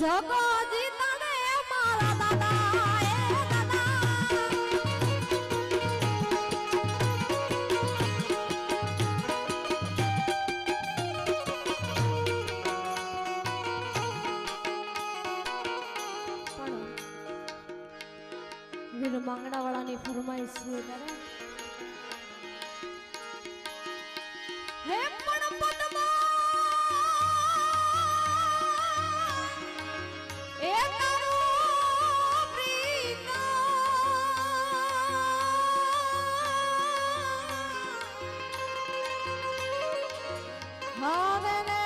જગો જીતને મારા દાદા એ દાદા વીર માંગડા વાળાની ફરમાઈશ છે દાદા હે પણ પદ્મા એ તારો પ્રીત હવે ને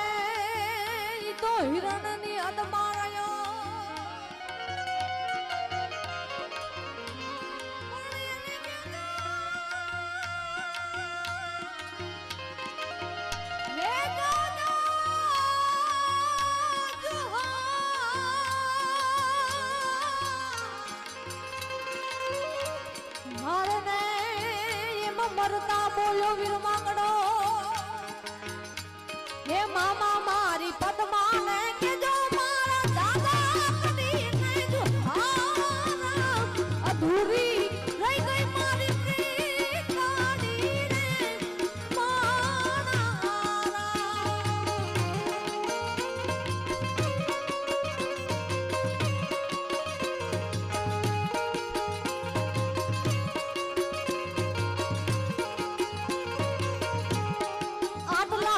ઈ તો હિરણની અદમારયો મરતા બોલ્યો વીર માંગડો હે મામા મારી પદ્માને કે જો મારા દાદા કદી નહીં જો અધૂરી રહી ગઈ મારી પ્રીતાની રે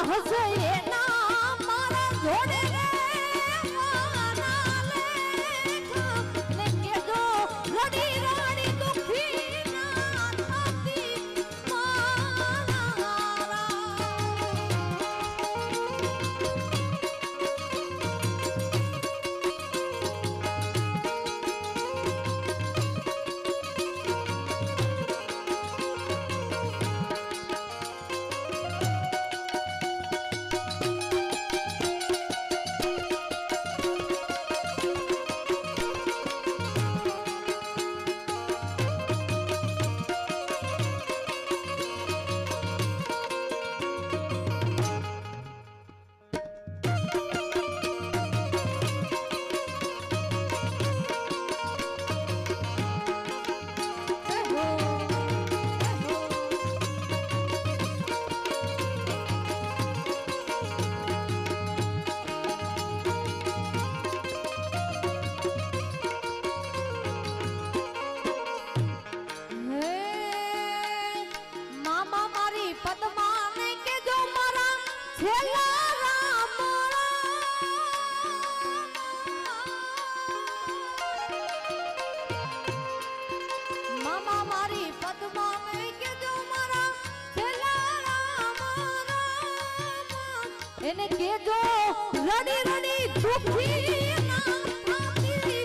હસે એના મારા જોડે રે મારા લેખ ને કેજો રડી રાણી દુખી ના થતી મારા પદ્માને કે જો મારા છેલ્લા રામ મામા મારી પદ્માને કે જો મારા છેલ્લા રામ એને કેજો રડી રડી દુખી ના થાતી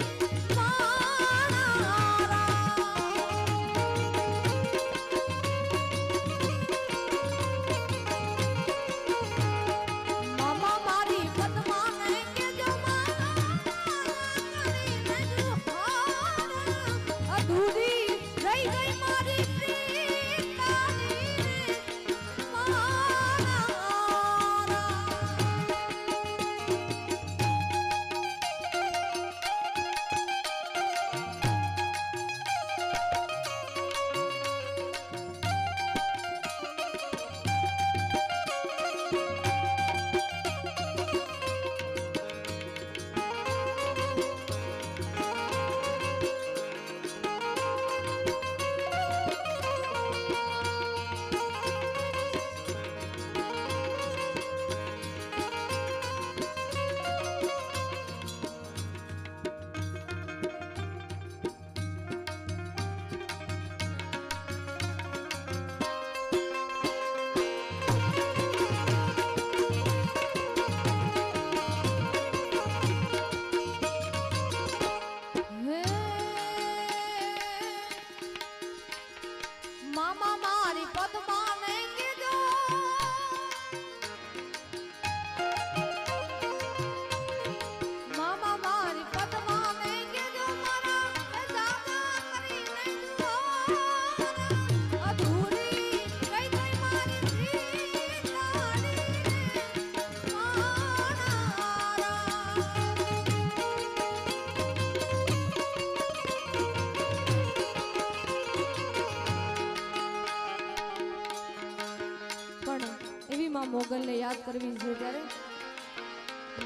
મોગલને યાદ કરવી છે ત્યારે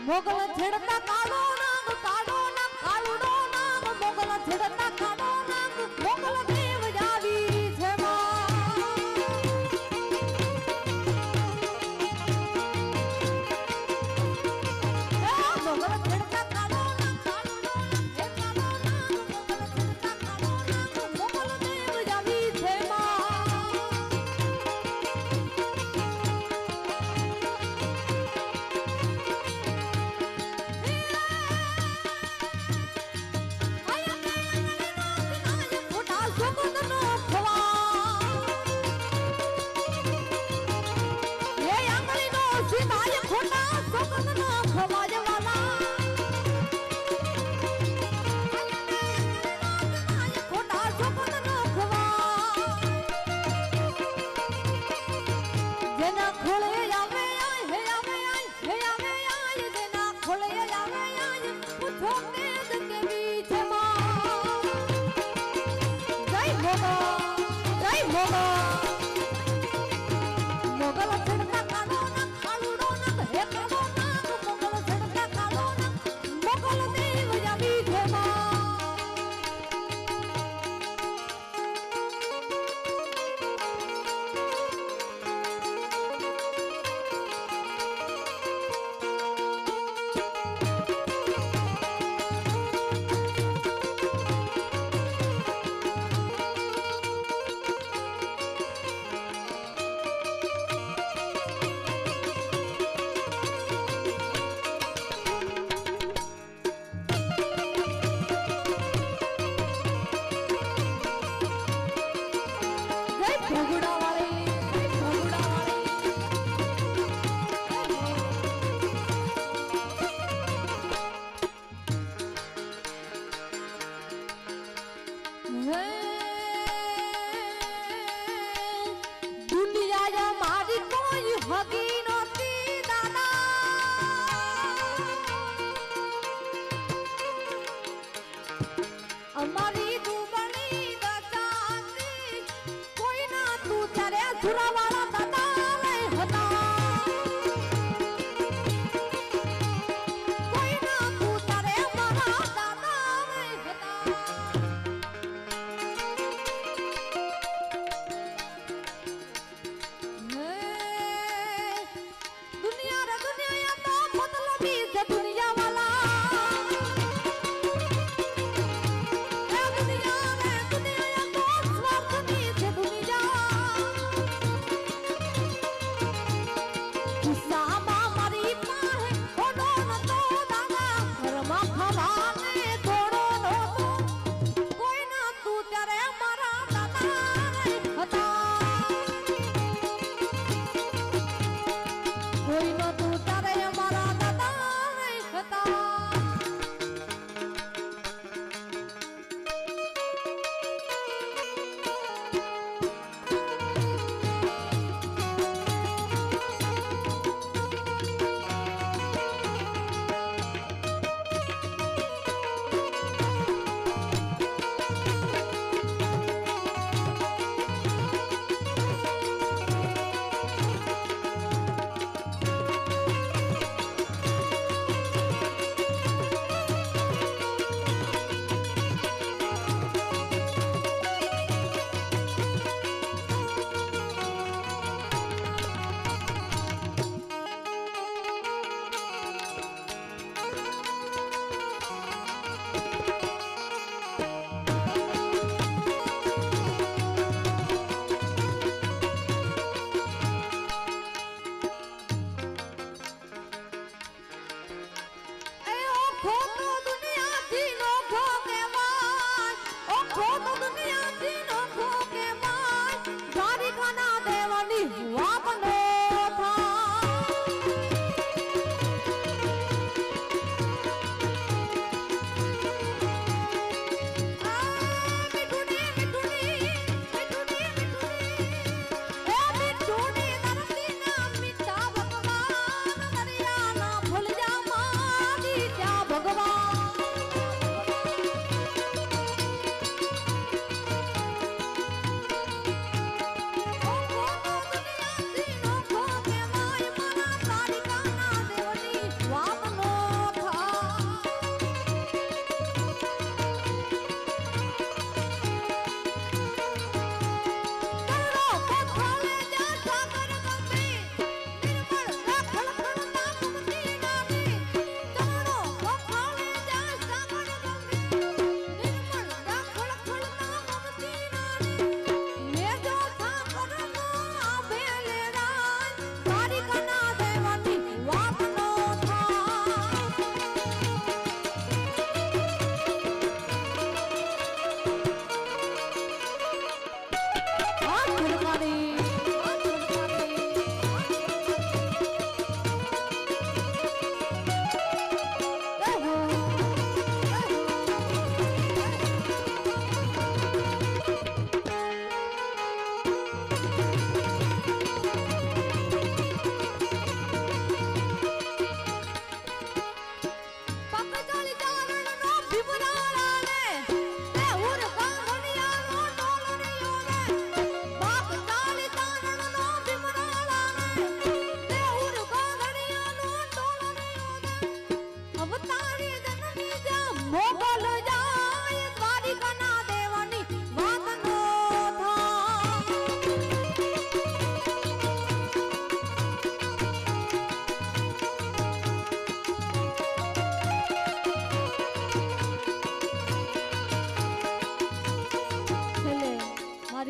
મોગલ છેડતા કાળો નાગ કાળુડો નાગ મોગલ છેડતા કાળો નાગ મોગલ દેવ જાવી છે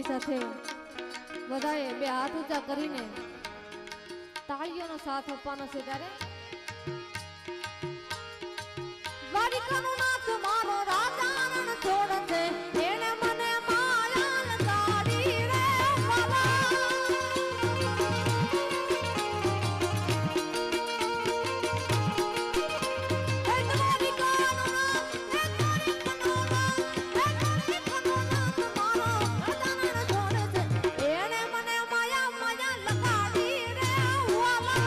સાથે બધાએ બે હાથ ઊંચા કરીને તાળીઓનો સાથ આપવાનો છે ત્યારે દ્વારિકાનો નાથ મારો રાજા રણ છોડ છે એને મને માયા લગાડી રે વાલા હે દ્વારિકાનો નાથ હે દ્વારિકાનો નાથ હે દ્વારિકાનો નાથ મારો રાજા રણ છોડ છે એને મને માયા માયા લગાડી રે વાલા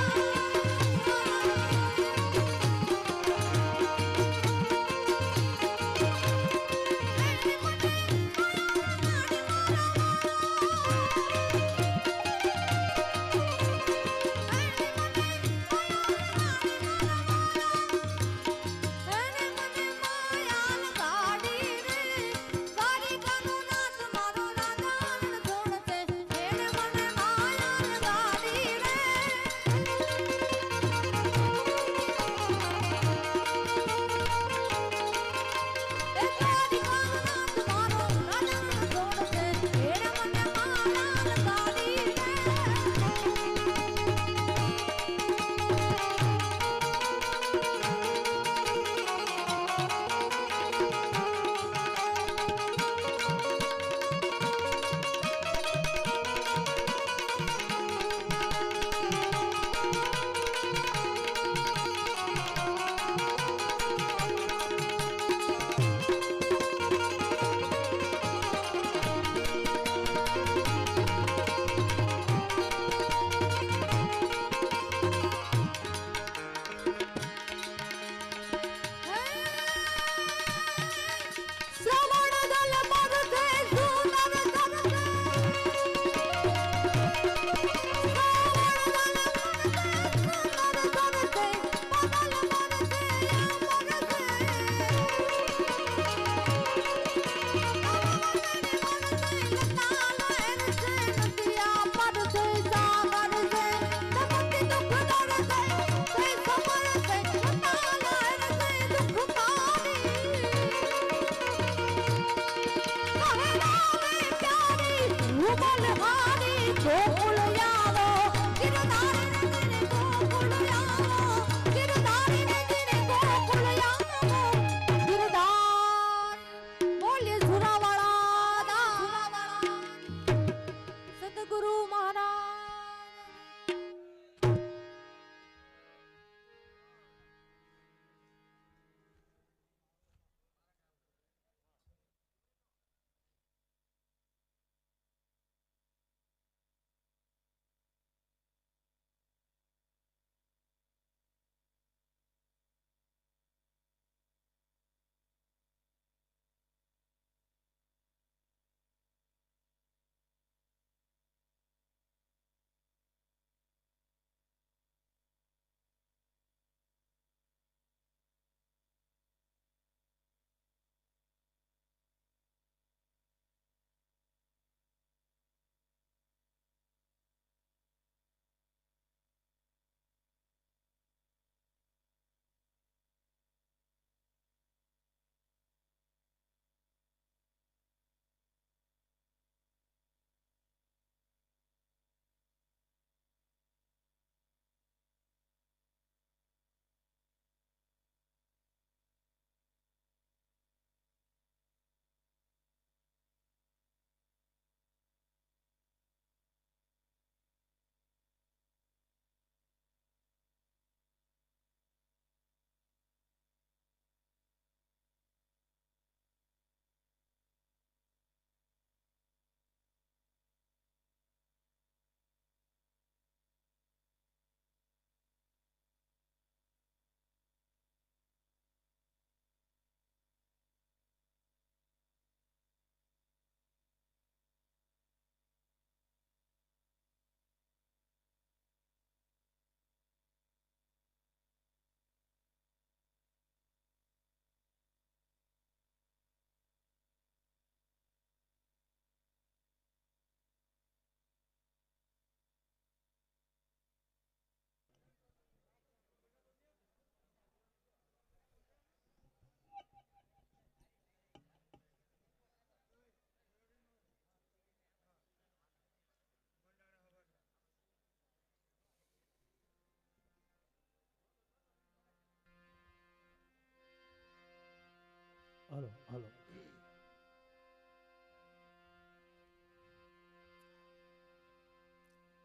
હાલો હાલો.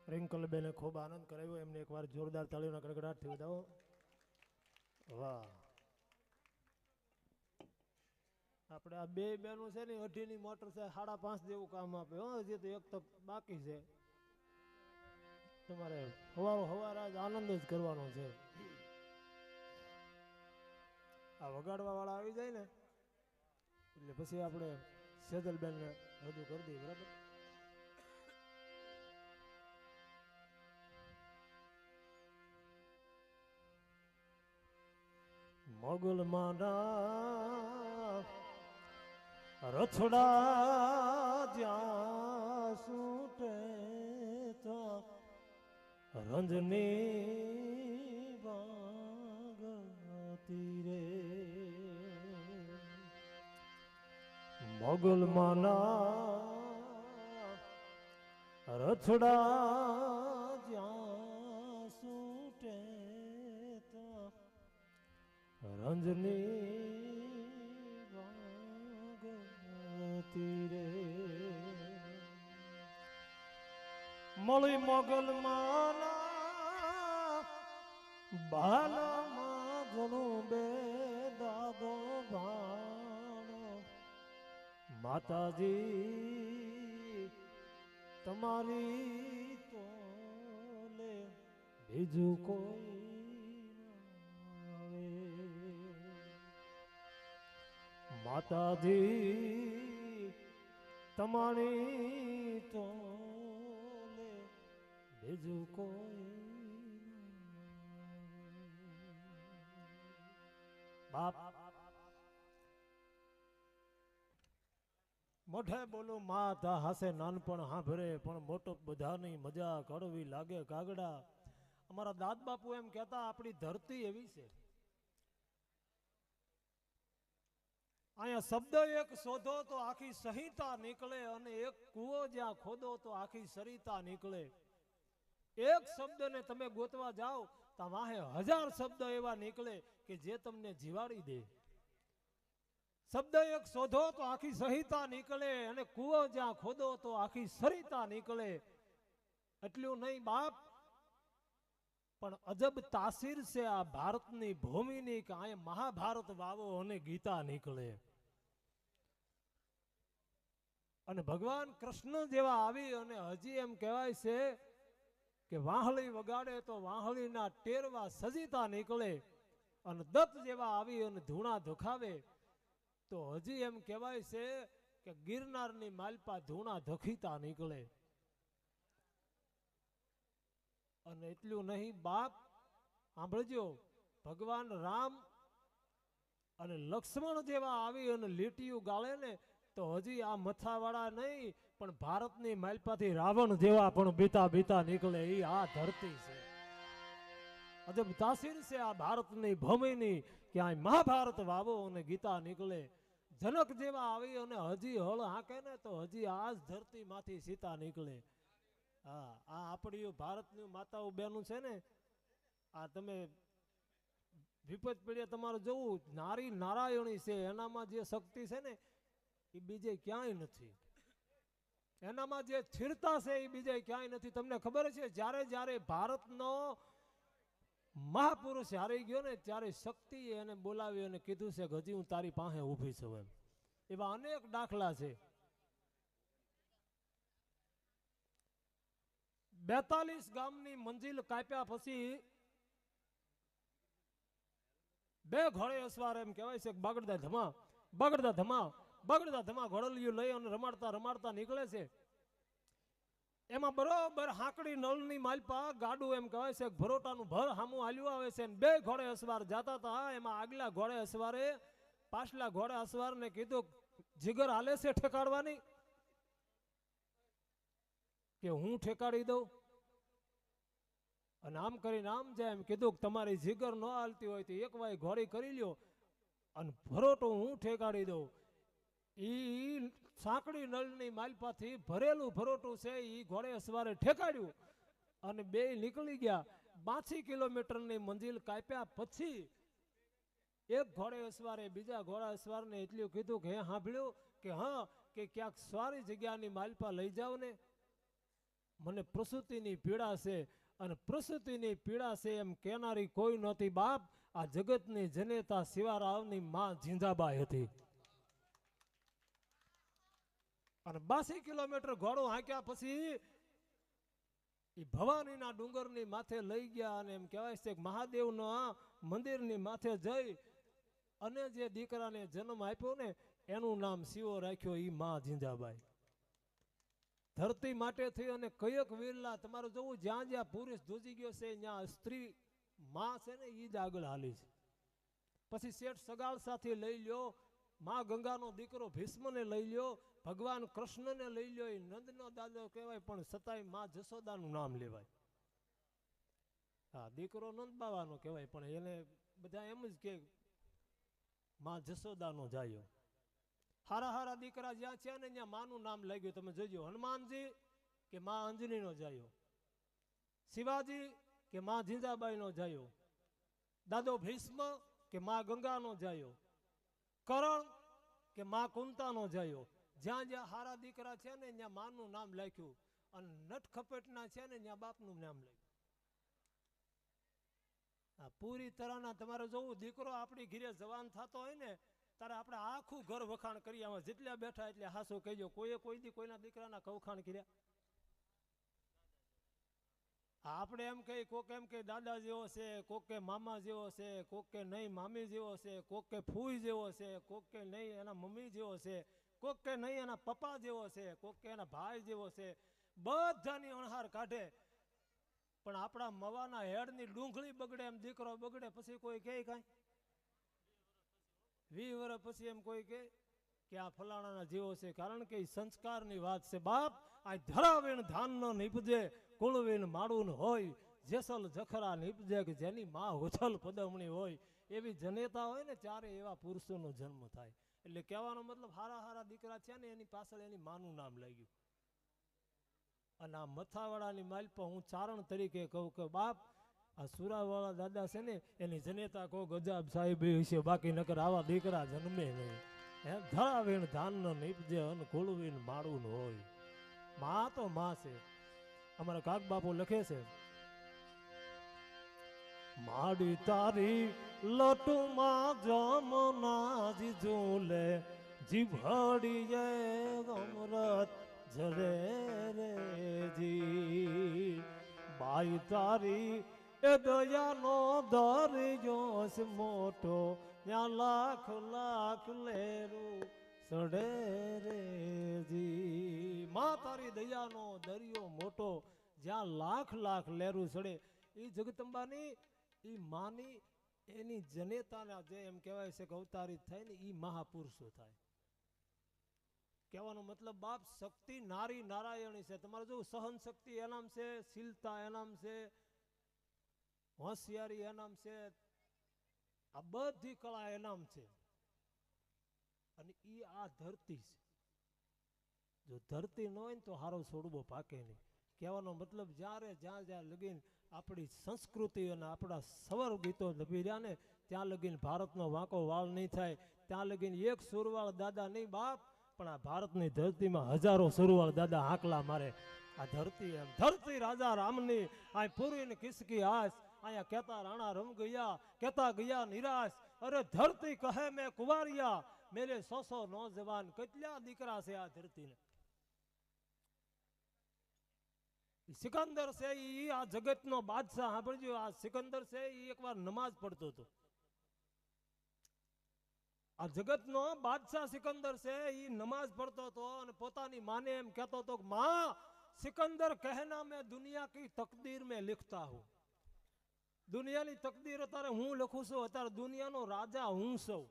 રિંકલબેને ખૂબ આનંદ કરાવ્યો, એમને એકવાર જોરદાર તાળીઓના ગડગડાટથી વધાવો. વાહ. આપણે આ બે બેનું છે ને 2.5ની મોટર છે, 5.5 જેવું કામ આપે. હજી તો એક તો બાકી છે. તમારે હવાર આજ આનંદ જ કરવાનો છે. આ વગાડવા વાળા આવી જાય ને એટલે પછી આપણે સેજલબેનને રજૂ કરી દઈએ. બરાબર. મોગલ માના રથડા જ્યાં સૂટે તો રંજની વાગતી રે. મોગલ માના રથડા જ્યાં સૂટે તો રંજની વાગતી રે. મળી મોગલ માના બાલામાં ઘણું બે દાદો ભાણો. માતાજી તમારી તો લે બીજું કોઈ આવે. માતાજી તમારી તો લે બીજું કોઈ બાપ. મોઢે બોલું માતા હાસે નાનપણ હાંભરે, પણ મોટો બધાની મજા કડવી લાગે કાગડા. અમારા દાદ બાપુ એમ કહેતા આપણી ધરતી એવી છે, અહીંયા શબ્દ એક શોધો તો આખી સંહિતા નીકળે, અને એક કૂવો જ્યાં ખોદો તો આખી સરિતા નીકળે. એક શબ્દને તમે ગોતવા જાઓ તો વાહે 1000 શબ્દ એવા નીકળે કે જે તમને જીવાડી દે. શબ્દ એક શોધો તો આખી સંહિતા નીકળે, અને કૂવો જ્યાં ખોદો તો આખી સરિતા નીકળે. એટલું નહીં બાપ, પણ અજબ તાસીર છે આ ભારતની ભૂમિની કે અહીંયા મહાભારત વાવો અને ગીતા નીકળે. અને ભગવાન કૃષ્ણ જેવા આવી અને હજી એમ કહેવાય છે કે વાહળી વગાડે તો વાહળીના ટેરવા સજીતા નીકળે. અને દત્ત જેવા આવી અને ધૂણા ધોખાવે તો હજી એમ કહેવાય છે કે ગિરનારની માલપા ધૂણા ધોખીતા નીકળે. અને એટલું નહીં બાપ, સાંભળજો, ભગવાન રામ અને લક્ષ્મણ જેવા આવી અને લીટીયું ગાળે ને તો હજી આ મથાવાળા નહીં પણ ભારતની માલપાથી રાવણ જેવા પણ બીતા બીતા નીકળે. એ આ ધરતી છે, અજબ તાસીર છે આ ભારતની ભૂમિની કે આ મહાભારત વાવો અને ગીતા નીકળે. જનક જેવા આવી અને હજી હળ હાંકે ને તો હજી આ જ ધરતીમાંથી સીતા નીકળે. હા, આ આપણી ભારતની માતાઓ બહેનું છે ને, આ તમે વિપત પીડિયા તમારે જોવું, નારી નારાયણી છે, એનામાં જે શક્તિ છે ને એ બીજે ક્યાંય નથી. એનામાં જે સ્થિરતા છે એ બીજે ક્યાંય નથી. તમને ખબર છે જ્યારે જ્યારે ભારતનો મહાપુરુષ હારી ગયો ને ત્યારે શક્તિએ એને બોલાવી અને કીધું છે કે હજી હું તારી પાસે ઊભી છું. એમ એવા અનેક દાખલા છે. 42 ગામની મંજિલ કાપ્યા પછી 2 ઘોડે અસવાર એમ કહેવાય છે બગડતા ધમા બગડતા ધમા બગડતા ધમા ઘોડલિયું લઈ અને રમાડતા રમાડતા નીકળે છે. એમાં બરોબર હાંકડી નળની માલપા ગાડું એમ કહેવાય છે ભરોટાનું ભર હામું હાલ્યું આવે છે. 2 ઘોડે અસવાર જાતા હતા. એમાં આગલા ઘોડે અસવારે પાછલા ઘોડે અસવારને કીધું જીગર હાલે છે ઠેકાડવાની કે હું ઠેકાડી દઉં. અને આમ કરીને આમ જાય એમ કીધું કે તમારી જીગર ન હાલતી હોય તો એક વાય ઘોડી કરી લ્યો અને ભરોટો હું ઠેકાડી દઉં. ઈ સાંકડી નળની માલપાથી ભરેલું ભરોટું છે ઈ ઘોડે અસવારે ઠેકાડ્યું અને 2 નીકળી ગયા. 82 કિલોમીટરની મંજિલ કાપ્યા પછી એક ઘોડે અસવારે બીજા ઘોડા અસવારને એટલું કીધું કે હે સાંભળ્યું કે હા કે ક્યાંક સારી જગ્યાની માલપા લઈ જાવ ને, મને પ્રસૂતિની પીડા છે, અને પ્રસૂતિની પીડા છે એમ કહેનારી કોઈ નહોતી બાપ, આ જગતની જનેતા શિવારાવની માં ઝીંઝાબાઈ હતી. અને 82 કિલોમીટર ઘોડો હાંક્યા પછી એ ભવાનીના ડુંગરની માથે લઈ ગયા, અને એમ કહેવાય છે કે મહાદેવના મંદિરની માથે જઈ અને જે દીકરાને જન્મ આપ્યો ને એનું નામ શિવો રાખ્યો, એ માં ઝીંઝાબાઈ. ધરતી માટે થઈ અને કયક વીરલા તમારું જોવું, જ્યાં જ્યાં પુરુષ ધૂજી ગયો છે ત્યાં સ્ત્રી માં છે ને એ જ આગળ હાલી છે. પછી શેઠ સગાળ સાથે લઈ લ્યો, માં ગંગાનો દીકરો ભીષ્મને લઈ લ્યો, ભગવાન કૃષ્ણને લઈ લ્યો, એ નંદનો દાદો કહેવાય પણ છતાંય માં જશોદાનું નામ લેવાય. હા, દીકરો નંદ બાવાનો કહેવાય પણ એને બધા એમ જ કે માં જશોદાનો જાયો. હારા હારા દીકરા જ્યાં છે ને ત્યાં માનું નામ લાગ્યું. તમે જોજો, હનુમાનજી કે માં અંજનીનો જાયો, શિવાજી કે માં ઝીંઝાબાઈનો જાયો, દાદો ભીષ્મ કે માં ગંગાનો જાયો, કરણ કે માં કુંતાનો જાયો. જ્યાં જ્યાં હારા દીકરા છે ને ત્યાં માનું નામ લખ્યું, અને નટખપટના છે ને ત્યાં બાપનું નામ લખ્યું. આ પૂરી તરહના તમારે જોવું, દીકરો આપણી ઘીરે જવાન થતો હોય ને ત્યારે આપણે આખું ઘર વખાણ કરીએ. આમાં જેટલા બેઠા એટલે હાસો કહેજો, કોઈએ કોઈ દી કોઈના દીકરાના કવખાણ કર્યા? આપણે એમ કહી, કોક એમ કે દાદા જેવો છે, કોક કે મામા જેવો છે, કોક કે નહીં મામી જેવો છે, કોક કે ફૂઈ જેવો છે, કોક કે નહીં એના મમ્મી જેવો છે, કોક કે નહીં એના પપ્પા જેવો છે, કોક કે એના ભાઈ જેવો છે. બધાની અણહાર કાઢે, પણ આપણા મવાના હેડની ડુંગળી બગડે એમ દીકરો બગડે પછી કોઈ કહે કાંઈ? 20 વર્ષ પછી એમ કોઈ કહે કે આ ફલાણાના જેવો છે? કારણ કે એ સંસ્કારની વાત છે બાપ. આ ધરાવીણ ધાન ન નીપજે, કુળવીણ માળું હોય, જેસલ જખરા નીપજે, કે જેની માં ઉછલ પદમણી હોય, એવી જનેતા હોય ને ત્યારે એવા પુરુષોનો જન્મ થાય. એટલે કહેવાનો મતલબ, હારા હારા દીકરા છે ને એની પાછળ એની માનું નામ લાગ્યું. અને આ મથાવાળાની માલ પર હું ચારણ તરીકે કહું કે બાપ, આ સુરાવાળા દાદા છે ને એની જનેતા કહો ગજાબ સાહેબ હશે, બાકી નકર આવા દીકરા જન્મે નહીં. હે ધરાવીણ ધાન ન નીપજે, અન કુળવીણ માળું હોય. માં તો માં છે. અમારા કાક બાપુ લખે છે, માડી તારી લટુમાં જમના જીજુલે, જીભડીએ અમૃત ઝરે રે જી. બાઈ તારી એ દયાનો દરિયો છે મોટો, ત્યાં લાખ લાખ લેરું સડે રે જી. માં તારી દયાનો દરિયો મોટો, જ્યાં લાખ લાખ લેરું સડે. એ જગદંબાની એ માની એની જનેતાના જે એમ કહેવાય છે કે અવતારિત થાય ને એ મહાપુરુષો થાય. કહેવાનો મતલબ બાપ, શક્તિ નારી નારાયણી છે. તમારે જો સહન શક્તિ એનામ છે, શીલતા એનામ છે, હોશિયારી એનામ છે, આ બધી કળા એનામ છે. અને એ આ ધરતી છે. જો ધરતી ન હોય ને તો હારો છોડવો પાકે નહીં. કહેવાનો મતલબ, જ્યારે જ્યાં જ્યાં લગીન આપણી સંસ્કૃતિ અને આપણા સવર ગીતો દબી રહ્યા ને ત્યાં લગીન ભારતનો વાંકો વાળ નહીં થાય. ત્યાં લગીન એક સુરવાળ દાદા નહીં બાપ, પણ આ ભારતની ધરતીમાં હજારો સુરવાળ દાદા હાકલા મારે. આ ધરતી એમ ધરતી રાજા રામની, આ પૂરી ને કિસકી આસ, અહીંયા કેતા રાણા રમ ગયા, કેતા ગયા નિરાશ. અરે ધરતી કહે મેં કુંવારિયા, મેરે 100 નોજવાન. કેટલા દીકરા છે આ ધરતીને. સિકંદર છે ઈ આ જગતનો બાદશાહ. સાંભળજો, આ સિકંદર છે ઈ એકવાર નમાઝ પડતો હતો. આ જગતનો બાદશાહ સિકંદર છે ઈ નમાઝ પડતો હતો અને પોતાની માને એમ કહેતો હતો કે માં, સિકંદર કહેના મેં દુનિયા કી તકદીર મેં लिखता हूं. દુનિયાની તકદીર અત્યારે હું લખું છું, અત્યારે દુનિયાનો રાજા હું છું.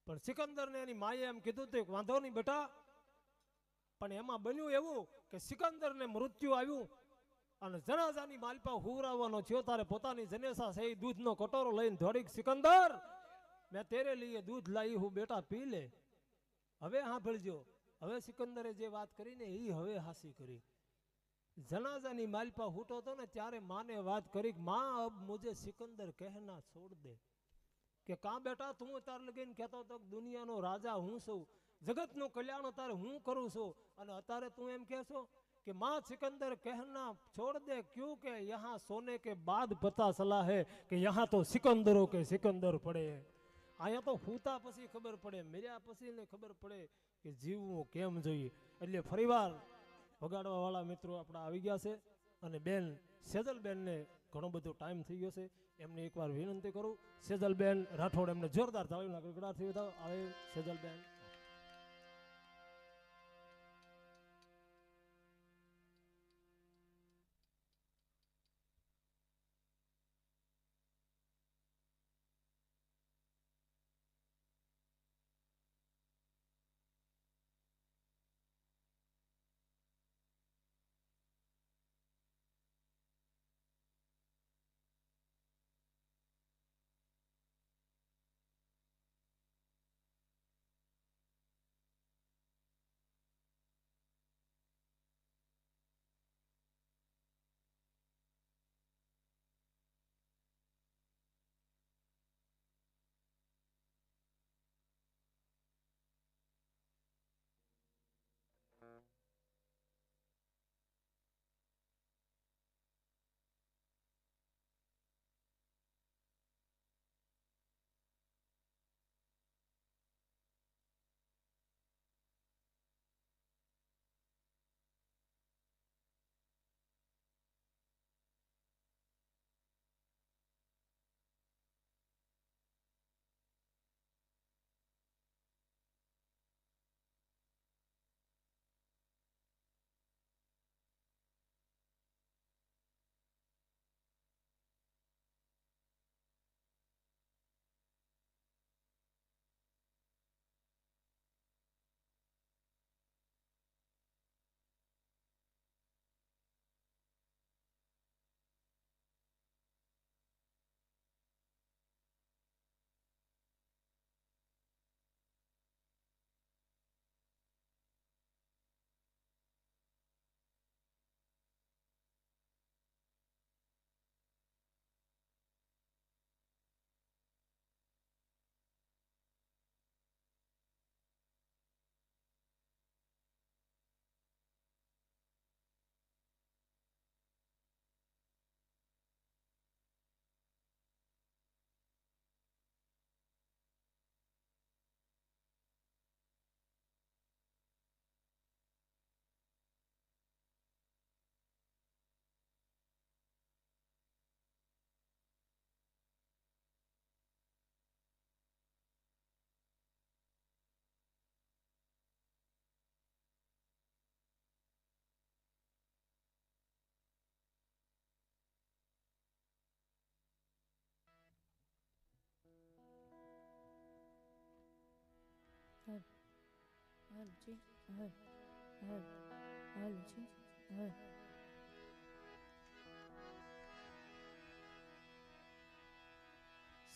પણ સિકંદરને એની માએ એમ કીધું હતું કે વાંધો નહીં બેટા, પણ એમાં બન્યું એવું કે સિકંદરને મૃત્યુ આવ્યું અને જનાજાની માલપા હુવરાવવાનો થયો. તારે પોતાની જનેસા છે દૂધનો કટોરો લઈને દોડીક, સિકંદર મેં તેરે લીએ દૂધ લાવી હું, બેટા પી લે. હવે સાંભળજો, હવે સિકંદરે જે વાત કરી ને એ હવે હાસી કરી. જનાજાની માલપા હૂટો હતો ને ત્યારે માને વાત કરી, માં અબ મુझे સિકંદર કહેના છોડ દે. કે કાં બેટા તું તાર લગીને કહેતો હતો કે દુનિયાનો રાજા હું છું, જગતનું કલ્યાણ અત્યારે હું કરું છું, અને અત્યારે તું એમ કહે છો कि माँ सिकंदर कहना छोड़ दे क्यों के यहाँ सोने के बाद पता चला है कि यहाँ तो सिकंदरों के सिकंदर पड़े हैं। અહીંયા તો ફૂતા પછી ખબર પડે, મેર્યા પછી ને ખબર પડે કે જીવવું કેમ જોઈએ. એટલે ફરીવાર વગાડવા વાળા મિત્રો આપણા આવી ગયા છે, અને બેન સેજલબેનને ઘણો બધો ટાઈમ થઈ ગયો છે, એમને એકવાર વિનંતી કરું, સેજલબેન રાઠોડ એમને જોરદાર તાળીઓના ગડગડાટથી આવે. સેજલબેન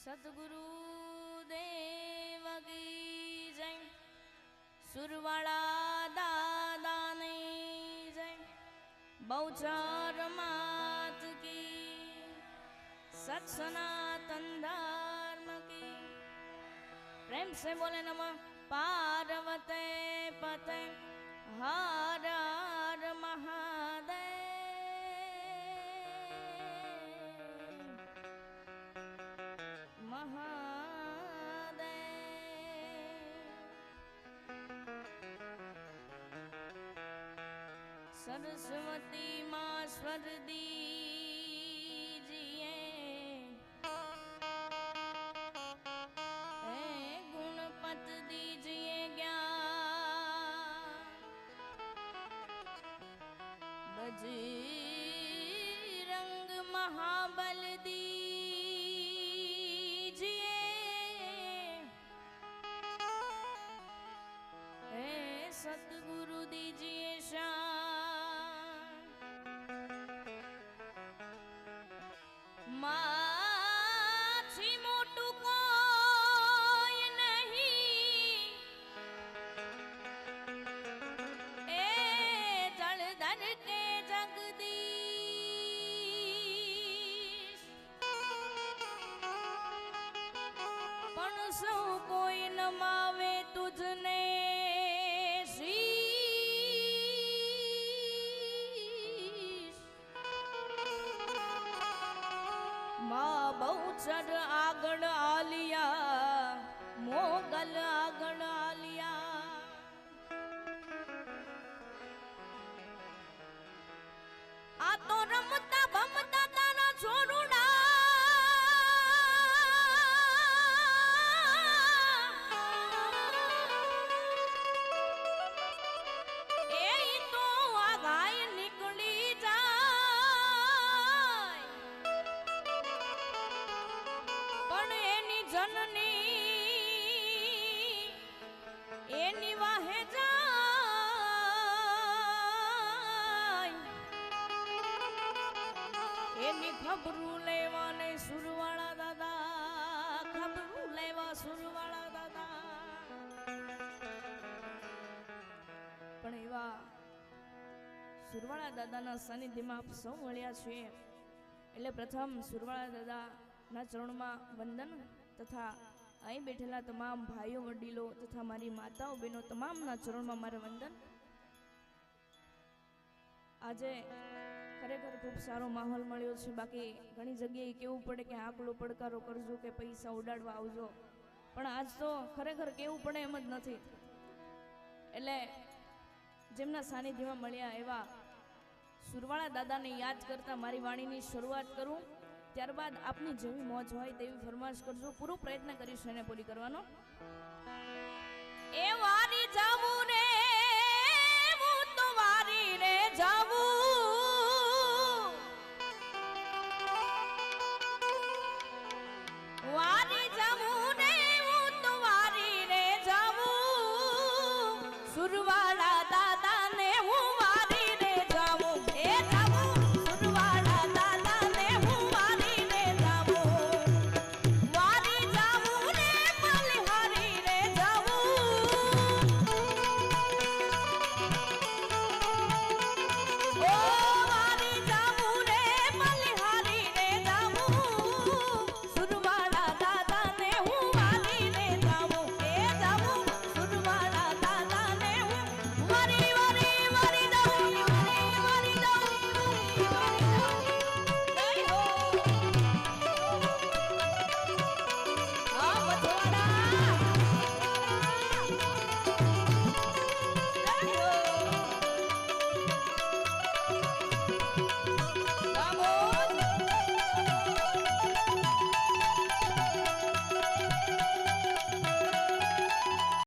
સદગુરુ દેવ કી જય, સુરવાળા દાદાની જય, બહુચર માત કી, સત સનાતન ધર્મ કી. પ્રેમ से बोले नमः पार्वते पते हर हर महादेव. सरस्वती माँ स्वर दीजिए, गुणपत दीजिए ज्ञान, बजरंग महाबल दीजिए, सतगुरु दीजिए शान, माछी मोटू कोई नहीं, जलधर के जगदीश, બહુચર આગળ આલિયા મોગલ આગળ આલિયા આ તો રમતા ભમતા તારા છોરુડા એ તો આ ગાય નીકળી જાય પણ એની જનની એની વાહે જાય એની ખબરું લેવા ને સુરવાળા દાદા ખબરું લેવા સુરવાળા દાદા પણ એવા સુરવાળા દાદાના સાનિધ્યમાં આપ સૌ મળ્યા છે એટલે પ્રથમ સુરવાળા દાદાના ચરણમાં વંદન તથા અહીં બેઠેલા તમામ ભાઈઓ વડીલો તથા મારી માતાઓ બહેનો તમામના ચરણમાં મારે વંદન. આજે ખરેખર ખૂબ સારો માહોલ મળ્યો છે. બાકી ઘણી જગ્યાએ કેવું પડે કે આકલો પડકારો કરજો કે પૈસા ઉડાડવા આવજો, પણ આજ તો ખરેખર કેવું પડે એમ જ નથી. એટલે જેમના સાનિધ્યમાં મળ્યા એવા સુરવાળા દાદાને યાદ કરતા મારી વાણીની શરૂઆત કરું. ત્યારબાદ આપની જેવી મોજ હોય તેવી ફરમાશ કરજો. પૂરો પ્રયત્ન કરીશ એને પૂરી કરવાનો. એ વારી જાવું રે